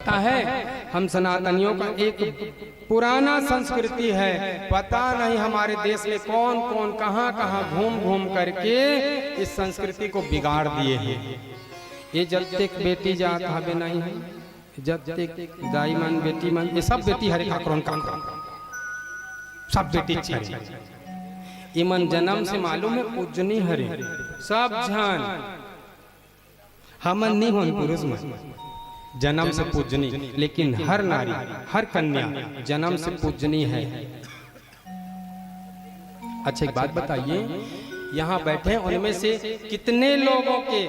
पता है हम सनातनियों का एक पुराना संस्कृति है, पता नहीं हमारे देश में कौन कौन कहां कहां घूम घूम करके इस संस्कृति को बिगाड़ दिए हैं। ये जब तक बेटी जात हवे नहीं है, जब तक दाई मन बेटी मन, ये सब बेटी हरे काकरों का सब बेटी चाहिए। इमन जन्म से मालूम है पूजनी हरे सब जान, हमन नहीं होन पुरुष में जन्म से पूजनी, लेकिन हर नारी हर कन्या जन्म से पूजनी है। अच्छा एक बात बताइए, यहाँ बैठे उनमें से कितने लोगों के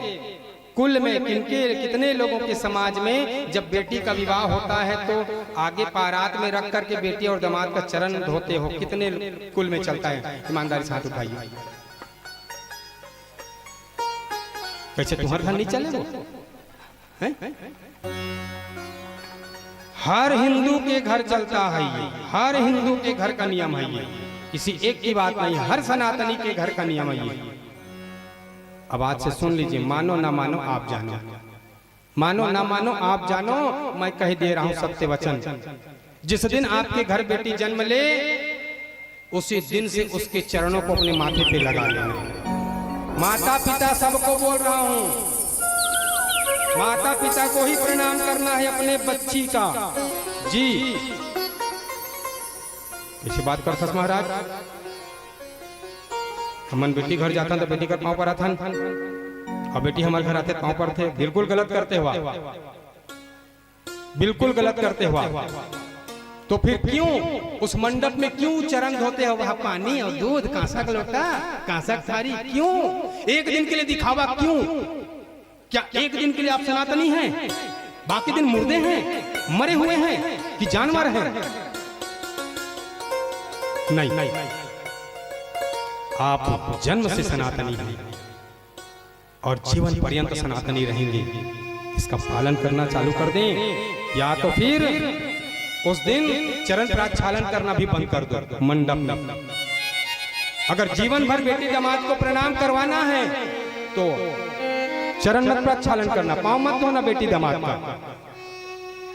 कुल में कितने लोगों के समाज में जब बेटी का विवाह होता है तो आगे पारात में रख करके बेटी और दामाद का चरण धोते हो, कितने कुल में चलता है? ईमानदारी से हाथ उठाइए। कैसे तुम्हारे घर नहीं चले वो है? हर हिंदू के घर चलता है ये, हर हिंदू के घर का नियम है ये, किसी एक की बात नहीं, हर सनातनी के घर का नियम है ये। अब आज से सुन लीजिए, मानो ना मानो आप जानो, मानो ना मानो आप जानो, मैं कह दे रहा हूं सत्य वचन। जिस दिन आपके घर बेटी जन्म ले उसी दिन से उसके चरणों को अपने माथे पे लगा लेना। माता पिता सबको बोल रहा हूं, माता पिता को ही प्रणाम करना है अपने बच्ची का जी। ऐसी बात करता महाराज, हमन बेटी घर जाता तो बेटी का पांव पर आता, और बेटी हमारे घर आते पांव पर थे। बिल्कुल गलत करते हुआ, बिल्कुल गलत करते हुआ। तो फिर क्यों उस मंडप में क्यों चरण धोते हो? वह पानी और दूध, कांसा का लोटा, कांसा की थाली, क्यों? एक दिन के लिए दिखावा क्यों? क्या एक दिन के लिए आप सनातनी हैं, बाकी दिन मुर्दे हैं, मरे हुए हैं कि जानवर हैं? नहीं, नहीं, आप जन्म से सनातनी हैं और जीवन पर्यंत सनातनी रहेंगे। इसका पालन करना चालू कर दें, या तो फिर उस दिन चरण प्रक्षालन करना भी बंद कर दो मंडप में। अगर जीवन भर बेटी दामाद को प्रणाम करवाना है तो चरण मत प्रक्षालन करना, पांव मत धोना बेटी दामाद का।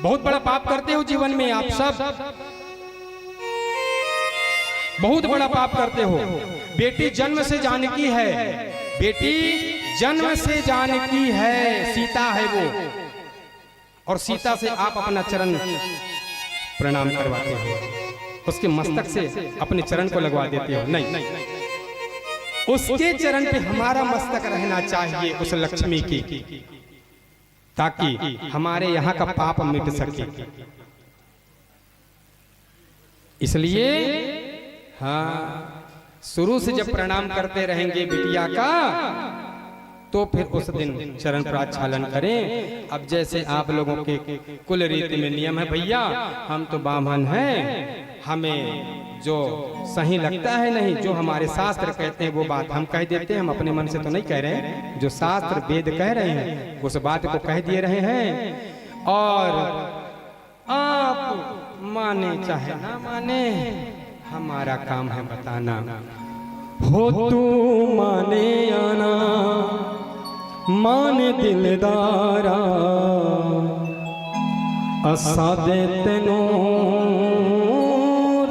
बहुत बड़ा पाप करते हो जीवन में आप सब, बहुत बड़ा पाप करते हो। बेटी जन्म से जानकी है, बेटी जन्म से जानकी है, सीता है वो, और सीता से आप अपना चरण प्रणाम करवाते हो, उसके मस्तक से अपने चरण को लगवा देते हो। नहीं, उसके चरण पे हमारा मस्तक रहना चाहिए, उस लक्ष्मी की, ताकि हमारे यहाँ का पाप मिट सके। इसलिए हाँ, शुरू से जब प्रणाम करते रहेंगे बिटिया का तो फिर उस दिन चरण प्रक्षालन करें। अब जैसे आप लोगों के कुल रीति में नियम है, भैया हम तो ब्राह्मण हैं, हमें जो सही लगता है नहीं, जो हमारे शास्त्र कहते हैं वो बात हम कह देते हैं। हम अपने मन से तो नहीं कह रहे हैं, जो शास्त्र वेद कह रहे हैं उस बात को कह दिए रहे हैं। और आप माने चाहे ना माने, हमारा काम है बताना। हो तू माने आना, मान दिलदारा, असा दे तेनों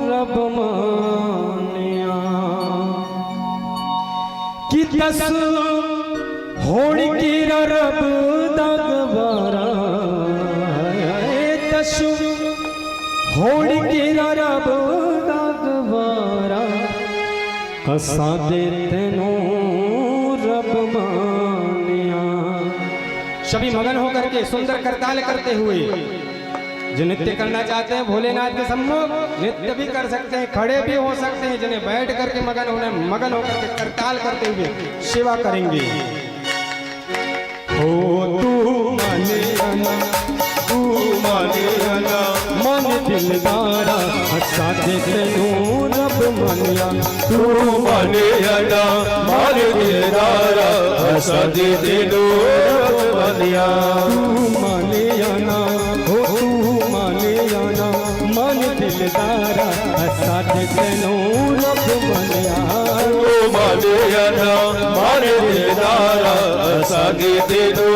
रब मानिया। कि दस होड़ की रब दगवारा, दस होड़ की रब दगवारा, असा दे तेनों रब मानिया। सभी मगन होकर के सुंदर करताल करते हुए जो नृत्य करना चाहते हैं भोलेनाथ के सम्मुख नृत्य भी कर सकते हैं, खड़े भी हो सकते हैं। जिन्हें बैठ करके मगन होकर के करताल करते हुए सेवा करेंगे। हो तू माने आना, तू माने आना, मन दिलदारा, अच्छा दे तेनों रब मानिया। तू माने आना, मन दिलदारा, अच्छा दे तेनों रब मानिया। तू माने आना, हो तू माने आना, मन दिलदारा, अच्छा दे तेनों रब मानिया। तू माने आना, मन दिलदारा, अच्छा दे तेनों